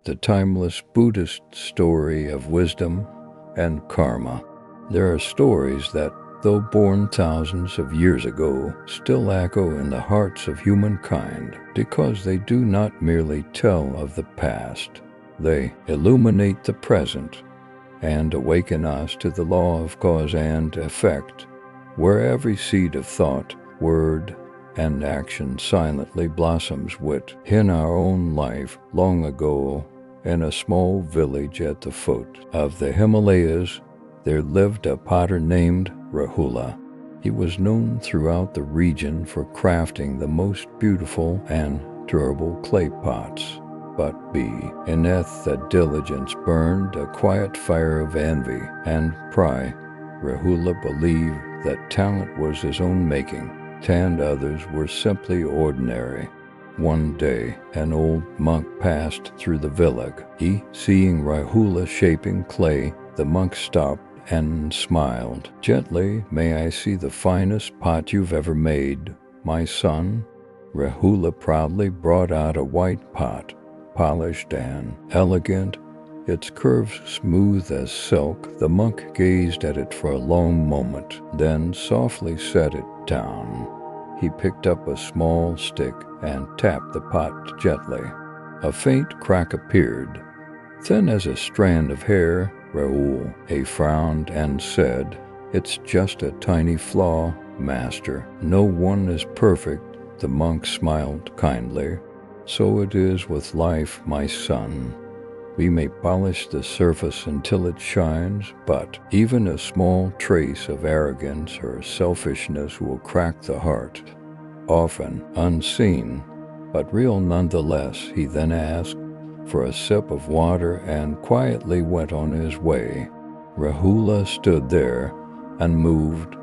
the timeless Buddhist story of wisdom and karma. There are stories that, though born thousands of years ago, still echo in the hearts of humankind because they do not merely tell of the past. They illuminate the present and awaken us to the law of cause and effect, where every seed of thought, word, and action silently blossoms wit. In our own life, long ago, in a small village at the foot of the Himalayas, there lived a potter named Rahula. He was known throughout the region for crafting the most beautiful and durable clay pots. But beneath that diligence burned a quiet fire of envy and pride. Rahula believed that talent was his own making, and others were simply ordinary. One day, an old monk passed through the village. Seeing Rahula shaping clay, the monk stopped and smiled. "Gently, may I see the finest pot you've ever made, my son?" Rahula proudly brought out a white pot, polished and elegant, its curves smooth as silk. The monk gazed at it for a long moment, then softly set it down. He picked up a small stick and tapped the pot gently. A faint crack appeared, thin as a strand of hair. Rahula frowned and said, "It's just a tiny flaw, master. No one is perfect." The monk smiled kindly. "So it is with life, my son. We may polish the surface until it shines, but even a small trace of arrogance or selfishness will crack the heart, often unseen, but real nonetheless." He then asked for a sip of water and quietly went on his way. Rahula stood there, unmoved.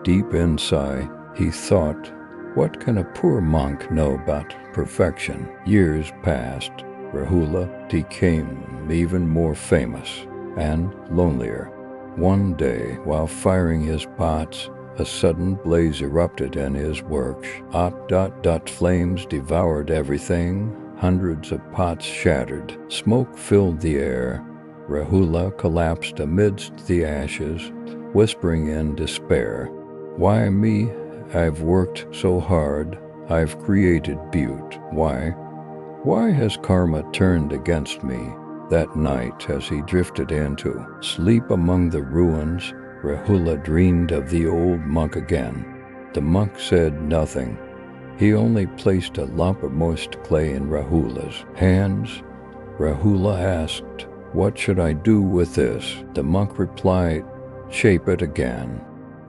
Deep inside, he thought, "What can a poor monk know about perfection?" Years passed. Rahula became even more famous and lonelier. One day, while firing his pots, a sudden blaze erupted in his workshop. Flames devoured everything. Hundreds of pots shattered. Smoke filled the air. Rahula collapsed amidst the ashes, whispering in despair, "Why me? I've worked so hard. I've created beauty. Why has karma turned against me?" That night, as he drifted into sleep among the ruins, Rahula dreamed of the old monk again. The monk said nothing. He only placed a lump of moist clay in Rahula's hands. Rahula asked, "What should I do with this?" The monk replied, "Shape it again.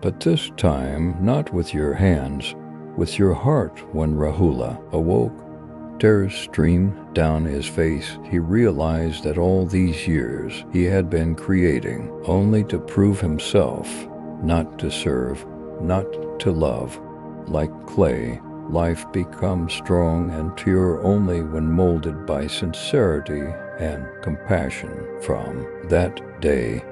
But this time, not with your hands, with your heart." When Rahula awoke, tears streamed down his face. He realized that all these years he had been creating only to prove himself, not to serve, not to love. Like clay, life becomes strong and pure only when molded by sincerity and compassion. From that day,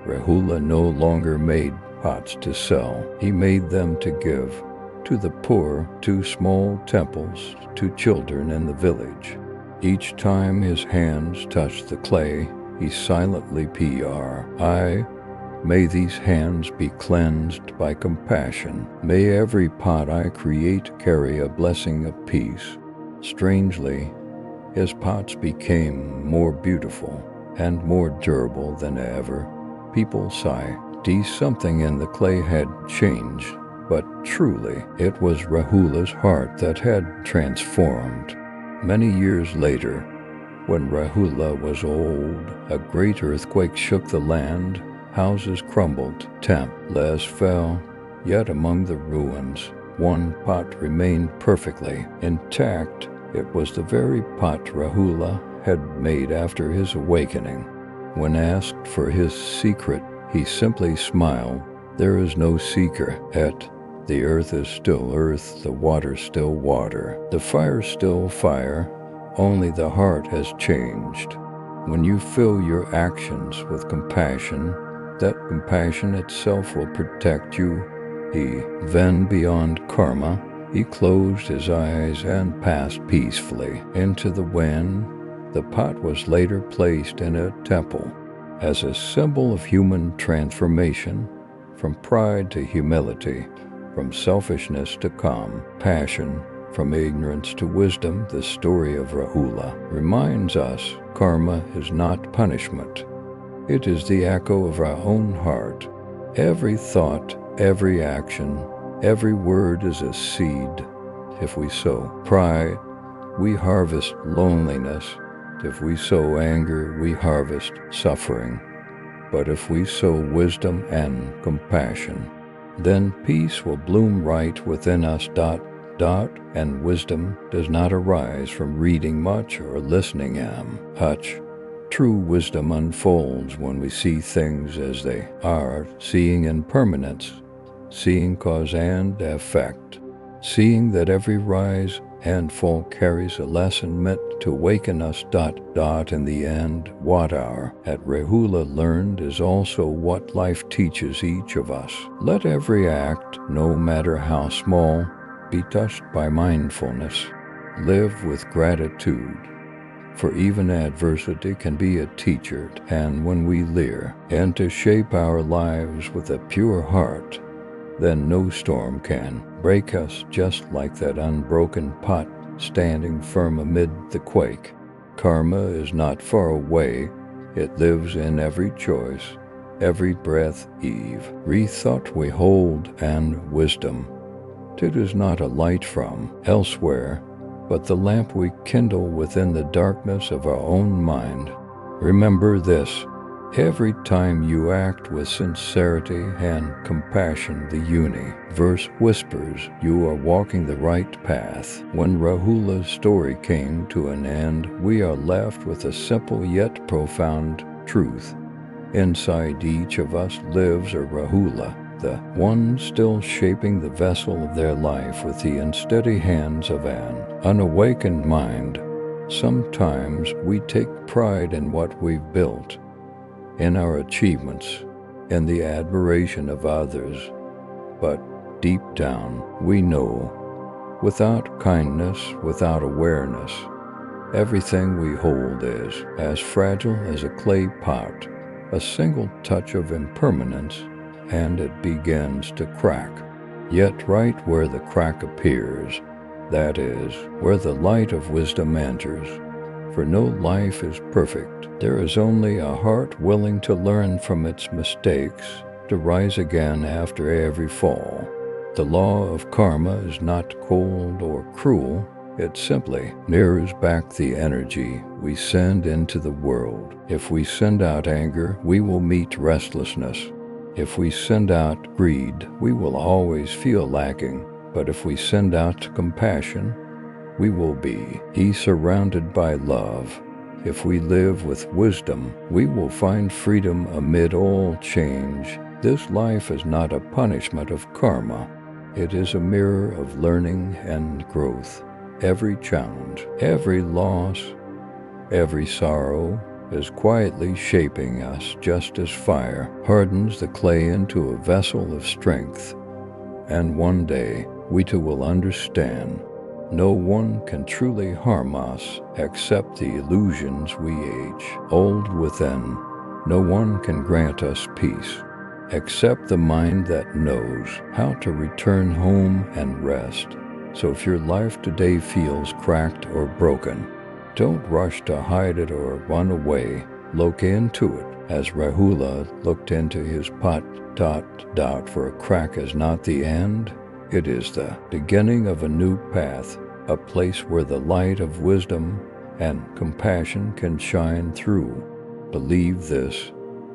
Rahula no longer made pots to sell. He made them to give, to the poor, to small temples, to children in the village. Each time his hands touched the clay, he silently prayed, "May these hands be cleansed by compassion. May every pot I create carry a blessing of peace." Strangely, his pots became more beautiful and more durable than ever. People sighed. Something in the clay had changed, but truly it was Rahula's heart that had transformed. Many years later, when Rahula was old, a great earthquake shook the land. Houses crumbled, temples fell, yet among the ruins, one pot remained perfectly intact. It was the very pot Rahula had made after his awakening. When asked for his secret, he simply smiled, "There is no secret. The earth is still earth, the water still water, the fire still fire, only the heart has changed." When you fill your actions with compassion, that compassion itself will protect you. Then beyond karma, he closed his eyes and passed peacefully into the wind. The pot was later placed in a temple as a symbol of human transformation, from pride to humility, from selfishness to calm, passion, from ignorance to wisdom. The story of Rahula reminds us karma is not punishment. It is the echo of our own heart. Every thought, every action, every word is a seed. If we sow pride, we harvest loneliness. If we sow anger, we harvest suffering. But if we sow wisdom and compassion, then peace will bloom right within us. And wisdom does not arise from reading much or listening much. True wisdom unfolds when we see things as they are, seeing impermanence, seeing cause and effect, seeing that every rise and fall carries a lesson meant to awaken us. In the end, what our at Rahula learned is also what life teaches each of us. Let every act, no matter how small, be touched by mindfulness. Live with gratitude, for even adversity can be a teacher, and when we learn and to shape our lives with a pure heart, then no storm can break us, just like that unbroken pot standing firm amid the quake. Karma is not far away. It lives in every choice, every breath, every thought we hold, and wisdom. It is not a light from elsewhere, but the lamp we kindle within the darkness of our own mind. Remember this: every time you act with sincerity and compassion, the universe whispers you are walking the right path. When Rahula's story came to an end, we are left with a simple yet profound truth. Inside each of us lives a Rahula, the one still shaping the vessel of their life with the unsteady hands of an unawakened mind. Sometimes we take pride in what we've built, in our achievements, in the admiration of others. But deep down, we know, without kindness, without awareness, everything we hold is as fragile as a clay pot. A single touch of impermanence, and it begins to crack. Yet right where the crack appears, that is, where the light of wisdom enters. For no life is perfect. There is only a heart willing to learn from its mistakes, to rise again after every fall. The law of karma is not cold or cruel. It simply mirrors back the energy we send into the world. If we send out anger, we will meet restlessness. If we send out greed, we will always feel lacking. But if we send out compassion, we will be surrounded by love. If we live with wisdom, we will find freedom amid all change. This life is not a punishment of karma. It is a mirror of learning and growth. Every challenge, every loss, every sorrow is quietly shaping us, just as fire hardens the clay into a vessel of strength. And one day, we too will understand, no one can truly harm us except the illusions we hold within. No one can grant us peace except the mind that knows how to return home and rest. So if your life today feels cracked or broken, don't rush to hide it or run away. Look into it, as Rahula looked into his pot. For a crack is not the end. It is the beginning of a new path, a place where the light of wisdom and compassion can shine through. Believe this: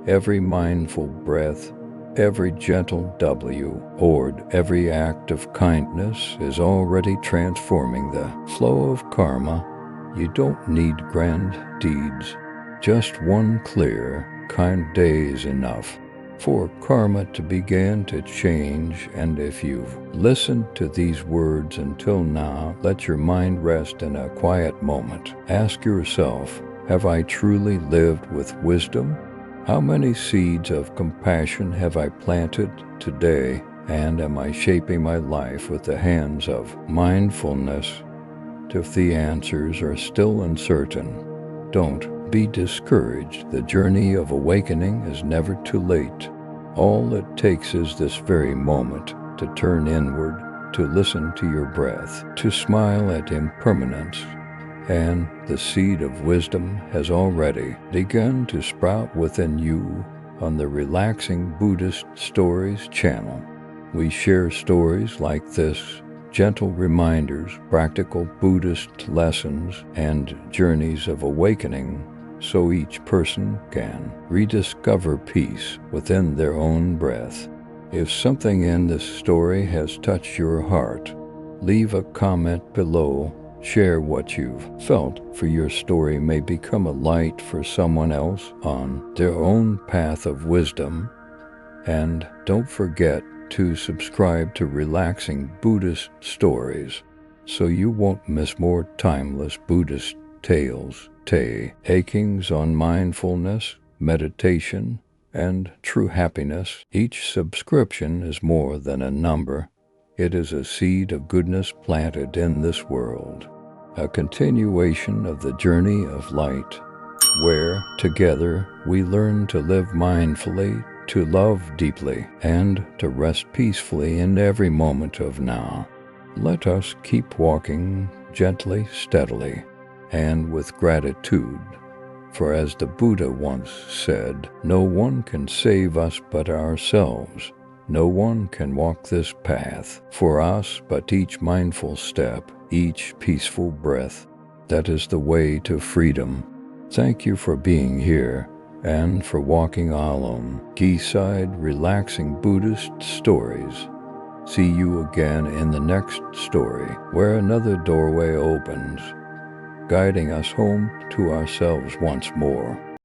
every mindful breath, every gentle word, every act of kindness is already transforming the flow of karma. You don't need grand deeds. Just one clear, kind day is enough for karma to begin to change. And if you've listened to these words until now, let your mind rest in a quiet moment. Ask yourself, have I truly lived with wisdom? How many seeds of compassion have I planted today? And am I shaping my life with the hands of mindfulness? If the answers are still uncertain, Don't be discouraged. The journey of awakening is never too late. All it takes is this very moment to turn inward, to listen to your breath, to smile at impermanence, and the seed of wisdom has already begun to sprout within you on the Relaxing Buddhist Stories channel. We share stories like this, gentle reminders, practical Buddhist lessons, and journeys of awakening, so each person can rediscover peace within their own breath. If something in this story has touched your heart, leave a comment below. Share what you've felt, for your story may become a light for someone else on their own path of wisdom. And don't forget to subscribe to Relaxing Buddhist Stories so you won't miss more timeless Buddhist tales, takings on mindfulness, meditation, and true happiness. Each subscription is more than a number. It is a seed of goodness planted in this world, a continuation of the journey of light, where together we learn to live mindfully, to love deeply, and to rest peacefully in every moment of now. Let us keep walking gently, steadily, and with gratitude. For as the Buddha once said, no one can save us but ourselves. No one can walk this path for us but each mindful step, each peaceful breath. That is the way to freedom. Thank you for being here and for walking alone. Quayside Relaxing Buddhist Stories. See you again in the next story, where another doorway opens, guiding us home to ourselves once more.